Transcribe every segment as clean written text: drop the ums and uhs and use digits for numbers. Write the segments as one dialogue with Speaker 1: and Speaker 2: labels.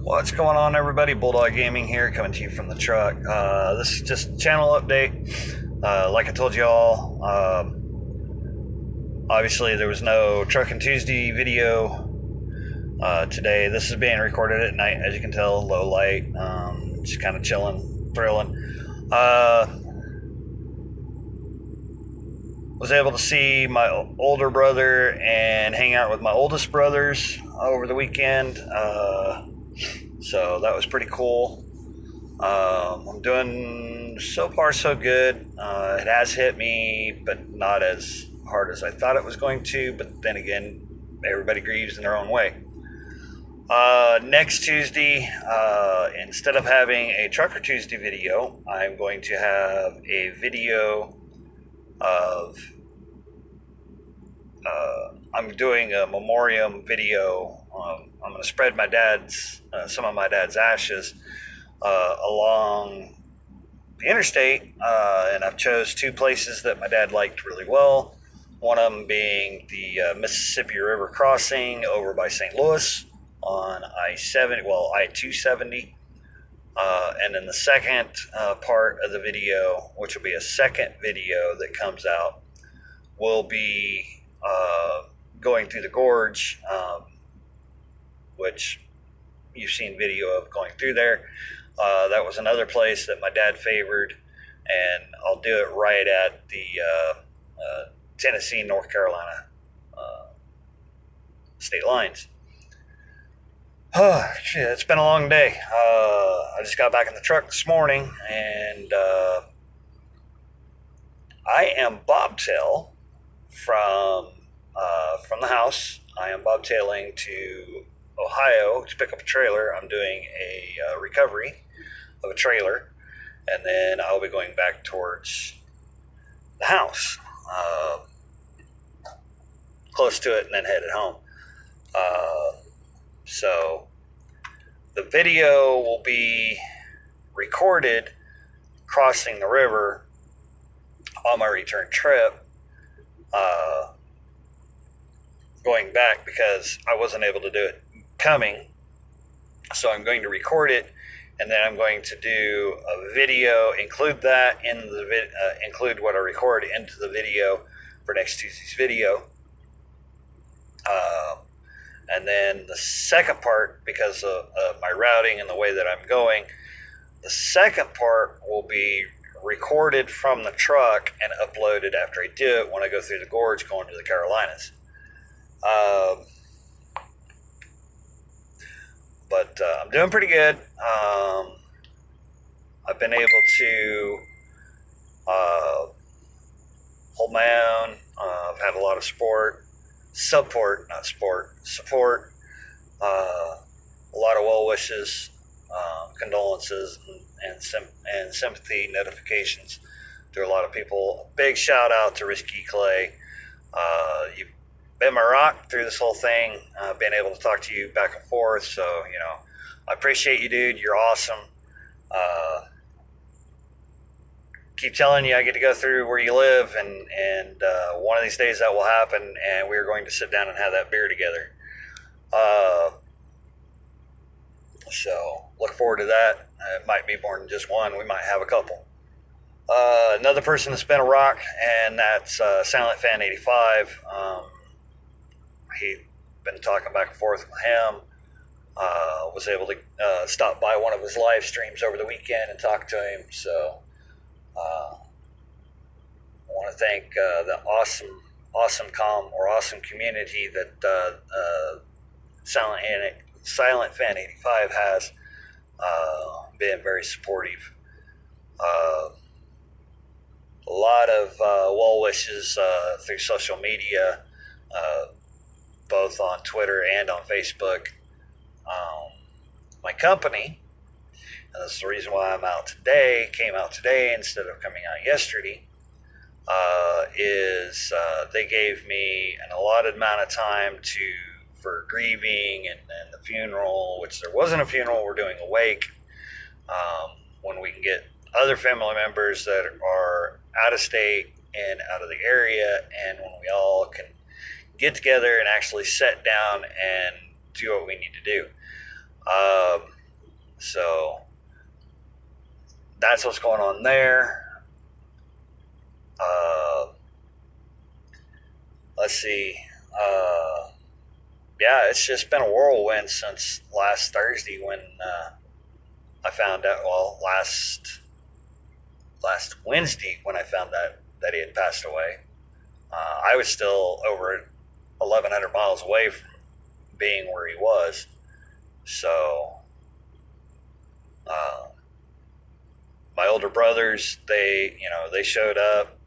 Speaker 1: What's going on, everybody? Bulldog Gaming here, coming to you from the truck. This is just a channel update. Like I told you all, obviously there was no Truckin' Tuesday video today. This is being recorded at night, as you can tell, low light, just kind of chilling, thrilling. Was able to see my older brother and hang out with my oldest brothers over the weekend. So that was pretty cool. I'm doing so far so good. It has hit me, but not as hard as I thought it was going to. But then again, everybody grieves in their own way. Next Tuesday, instead of having a Trucker Tuesday video, I'm going to have a video of I'm doing a memoriam video. I'm going to spread my some of my dad's ashes along the interstate, and I've chose two places that my dad liked really well. One of them being the Mississippi River crossing over by St. Louis on I-270. And then the second part of the video, which will be a second video that comes out, will be going through the gorge, which you've seen video of going through there. That was another place that my dad favored, and I'll do it right at the Tennessee, North Carolina state lines. Shit, it's been a long day. I just got back in the truck this morning, and I am bobtail from the house. I am bobtailing to Ohio to pick up a trailer. I'm doing a recovery of a trailer, and then I'll be going back towards the house, close to it, and then headed home. So the video will be recorded crossing the river on my return trip, going back because I wasn't able to do it coming. So I'm going to record it, and then I'm going to do a video, include that in the include what I record into the video for next Tuesday's video. And then the second part, because of my routing and the way that I'm going, the second part will be recorded from the truck and uploaded after I do it when I go through the gorge going to the Carolinas. But I'm doing pretty good. I've been able to hold my own. I've had a lot of support, a lot of well wishes, condolences, and sympathy notifications to a lot of people. Big shout out to Risky Clay. You've been my rock through this whole thing, being able to talk to you back and forth. So, I appreciate you, dude. You're awesome. Keep telling you I get to go through where you live, and one of these days that will happen, and we're going to sit down and have that beer together. So look forward to that. It might be more than just one. We might have a couple. Another person that's been a rock, and that's Silent Fan 85. He'd been talking back and forth with him. Was able to stop by one of his live streams over the weekend and talk to him. So I want to thank the awesome community that Silent Fan 85 has, been very supportive. A lot of well wishes through social media, both on Twitter and on Facebook. My company, and that's the reason why came out today instead of coming out yesterday, is they gave me an allotted amount of time for grieving and the funeral, which there wasn't a funeral, we're doing a wake, when we can get other family members that are out of state and out of the area, and when we all can get together and actually sit down and do what we need to do. So that's what's going on there. Uh, let's see. Yeah, it's just been a whirlwind since last Thursday when I found out. Well, last Wednesday when I found that he had passed away. I was still over 1,100 miles away from being where he was. So, uh, my older brothers, they showed up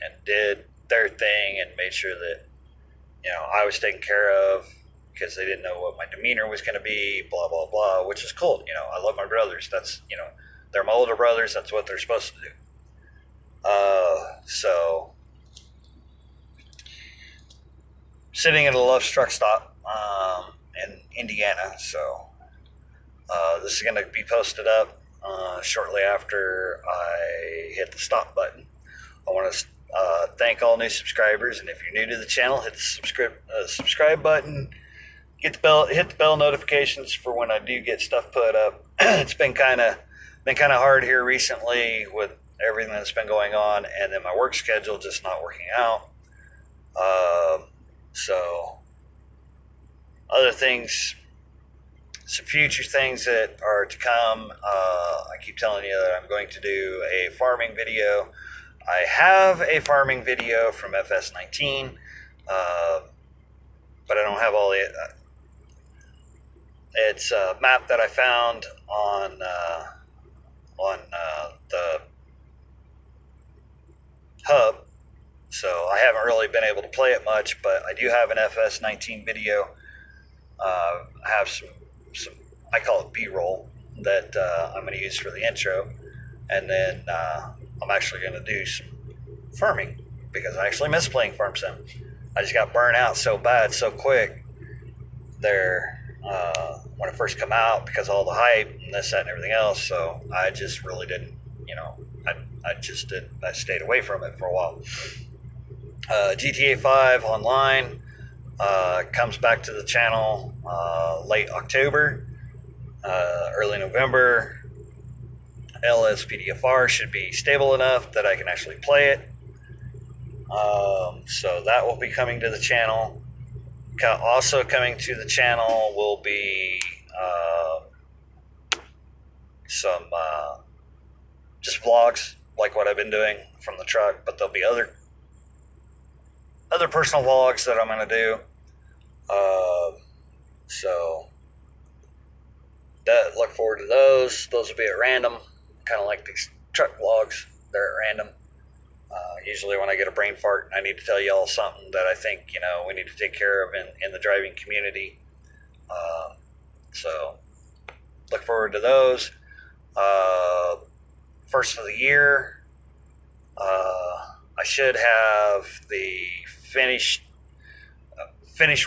Speaker 1: and did their thing and made sure that I was taken care of because they didn't know what my demeanor was going to be. Blah blah blah, which is cool. I love my brothers. That's they're my older brothers. That's what they're supposed to do. So sitting at a Love's truck stop in Indiana. So this is going to be posted up shortly after I hit the stop button. I want to thank all new subscribers, and if you're new to the channel, hit the subscribe button. Hit the bell notifications for when I do get stuff put up. It's been kind of hard here recently with everything that's been going on, and then my work schedule just not working out. So other things, some future things that are to come. I keep telling you that I'm going to do a farming video. I have a farming video from FS19, but I don't have all the. It's a map that I found on the hub, so I haven't really been able to play it much. But I do have an FS19 video. I have some I call it B-roll that I'm going to use for the intro, and then I'm actually going to do some farming because I actually miss playing Farm Sim. I just got burnt out so bad so quick there when it first come out because of all the hype and this, that, and everything else. So I just really didn't, I stayed away from it for a while. GTA 5 Online comes back to the channel late October, early November. LSPDFR should be stable enough that I can actually play it. So that will be coming to the channel. Also coming to the channel will be some just vlogs like what I've been doing from the truck, but there'll be other personal vlogs that I'm going to do. So look forward to those. Those will be at random, kind of like these truck vlogs. They're at random. Usually when I get a brain fart and I need to tell y'all something that I think, we need to take care of in the driving community. So look forward to those. First of the year, I should have the finish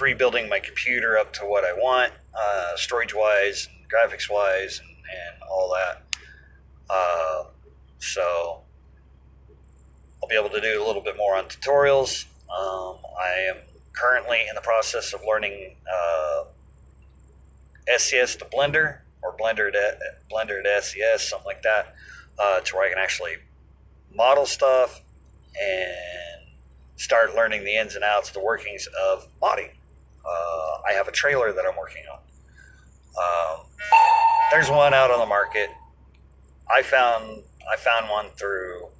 Speaker 1: rebuilding my computer up to what I want, storage wise, and graphics wise, and all that. So I'll be able to do a little bit more on tutorials. I am currently in the process of learning SCS to Blender, or Blender to SCS, something like that, to where I can actually model stuff and start learning the ins and outs, the workings of modding. I have a trailer that I'm working on. There's one out on the market. I found one through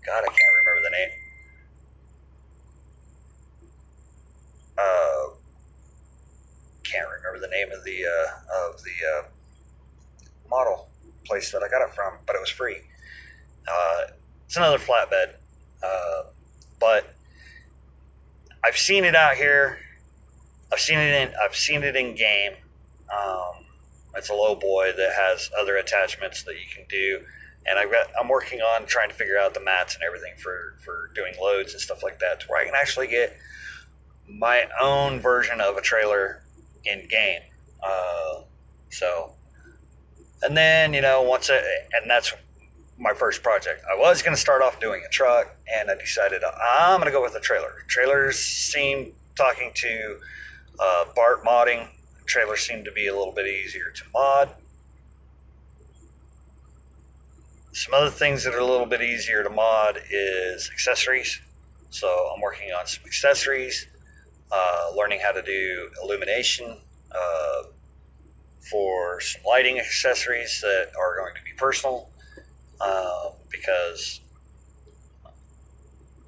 Speaker 1: God, I can't remember the name. Can't remember the name of the model place that I got it from, but it was free. It's another flatbed, but I've seen it out here. I've seen it in game. It's a low boy that has other attachments that you can do, and I'm working on trying to figure out the mats and everything for doing loads and stuff like that, to where I can actually get my own version of a trailer in game. So, and then and that's my first project. I was going to start off doing a truck, and I decided I'm going to go with a trailer. Trailers seem, talking to Bart Modding, trailers seem to be a little bit easier to mod. Some other things that are a little bit easier to mod is accessories. So I'm working on some accessories, learning how to do illumination for some lighting accessories that are going to be personal, because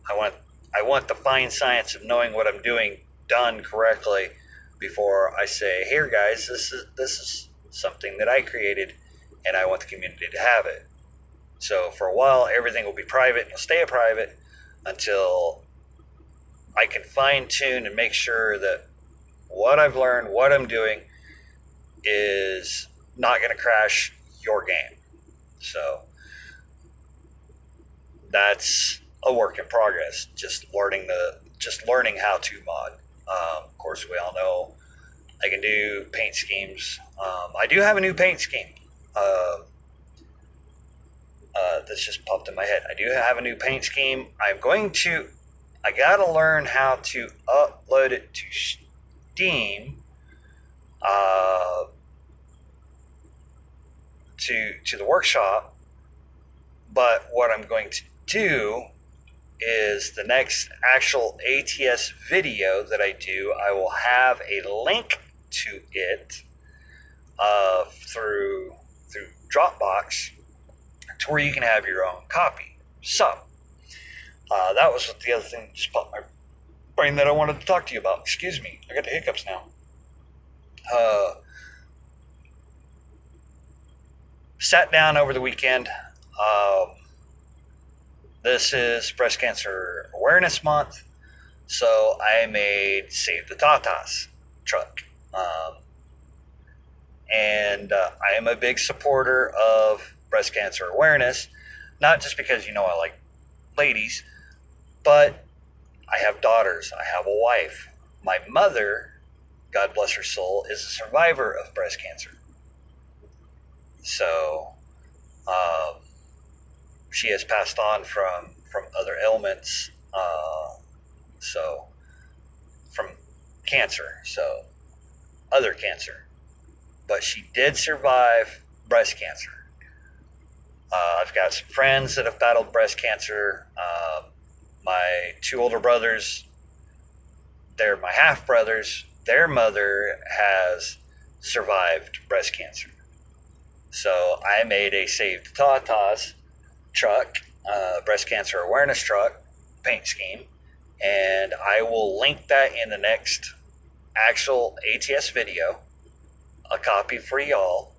Speaker 1: I want the fine science of knowing what I'm doing done correctly before I say, "Here, guys, this is something that I created, and I want the community to have it." So for a while, everything will be private and will stay private until I can fine tune and make sure that what I've learned, what I'm doing, is not going to crash your game. So that's a work in progress. Just learning how to mod. Of course, we all know I can do paint schemes. I do have a new paint scheme. That's just popped in my head. I do have a new paint scheme. I gotta learn how to upload it to Steam, to the workshop. But what I'm going to do is the next actual ATS video that I do, I will have a link to it through Dropbox, to where you can have your own copy. So that was what the other thing just popped my brain that I wanted to talk to you about. Excuse me, I got the hiccups now. Sat down over the weekend. This is Breast Cancer Awareness Month, so I made Save the Tatas truck. And I am a big supporter of breast cancer awareness, not just because, I like ladies, but I have daughters, I have a wife. My mother, God bless her soul, is a survivor of breast cancer. So she has passed on from other ailments, so from cancer, so other cancer. But she did survive breast cancer. I've got some friends that have battled breast cancer. My two older brothers, they're my half brothers. Their mother has survived breast cancer. So I made a Save the Tatas truck, breast cancer awareness truck paint scheme, and I will link that in the next actual ATS video, a copy for y'all,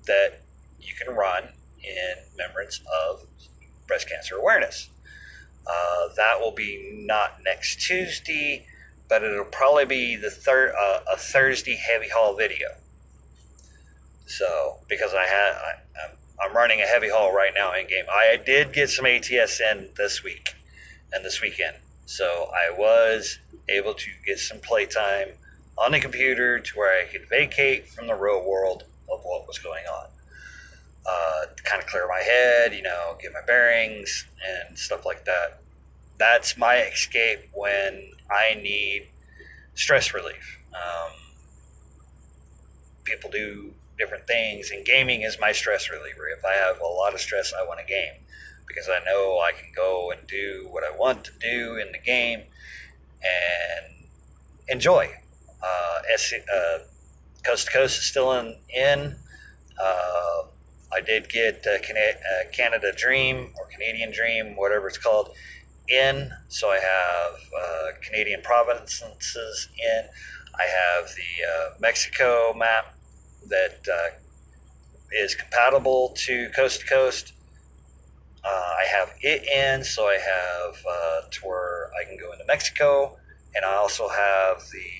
Speaker 1: that you can run in remembrance of breast cancer awareness. That will be not next Tuesday, but it'll probably be a Thursday heavy haul video. So because I'm running a heavy haul right now in game. I did get some ATS in this week and this weekend, so I was able to get some playtime on the computer to where I could vacate from the real world of what was going on. To kind of clear my head, get my bearings and stuff like that. That's my escape when I need stress relief. People do different things, and gaming is my stress reliever. If I have a lot of stress, I want to game, because I know I can go and do what I want to do in the game and enjoy. Coast to Coast is still in. I did get Canada Dream, or Canadian Dream, whatever it's called, in. So I have Canadian provinces in. I have the Mexico map that is compatible to Coast. I have it in, so I have to where I can go into Mexico, and I also have the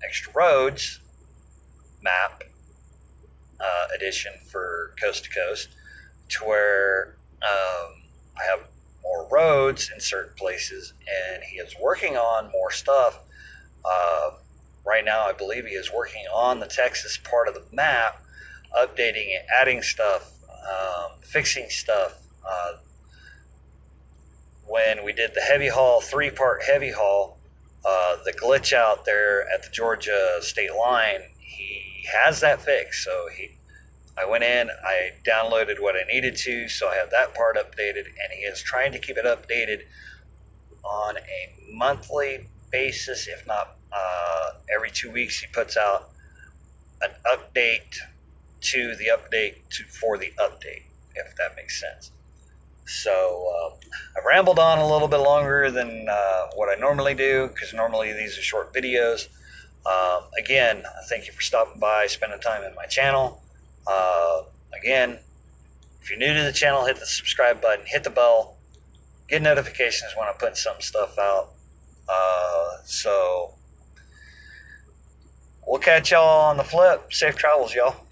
Speaker 1: Extra Roads map edition for Coast, to where I have more roads in certain places, and he is working on more stuff. Right now, I believe he is working on the Texas part of the map, updating it, adding stuff, fixing stuff. When we did the heavy haul, 3-part heavy haul, The glitch out there at the Georgia state line, he has that fixed. So I went in, I downloaded what I needed to, so I have that part updated, and he is trying to keep it updated on a monthly basis, if not every 2 weeks. He puts out an update to the update for the update, if that makes sense. So I've rambled on a little bit longer than what I normally do, because normally these are short videos. Again, thank you for stopping by, spending time in my channel. Again, if you're new to the channel, hit the subscribe button, hit the bell, get notifications when I put some stuff out. So we'll catch y'all on the flip. Safe travels, y'all.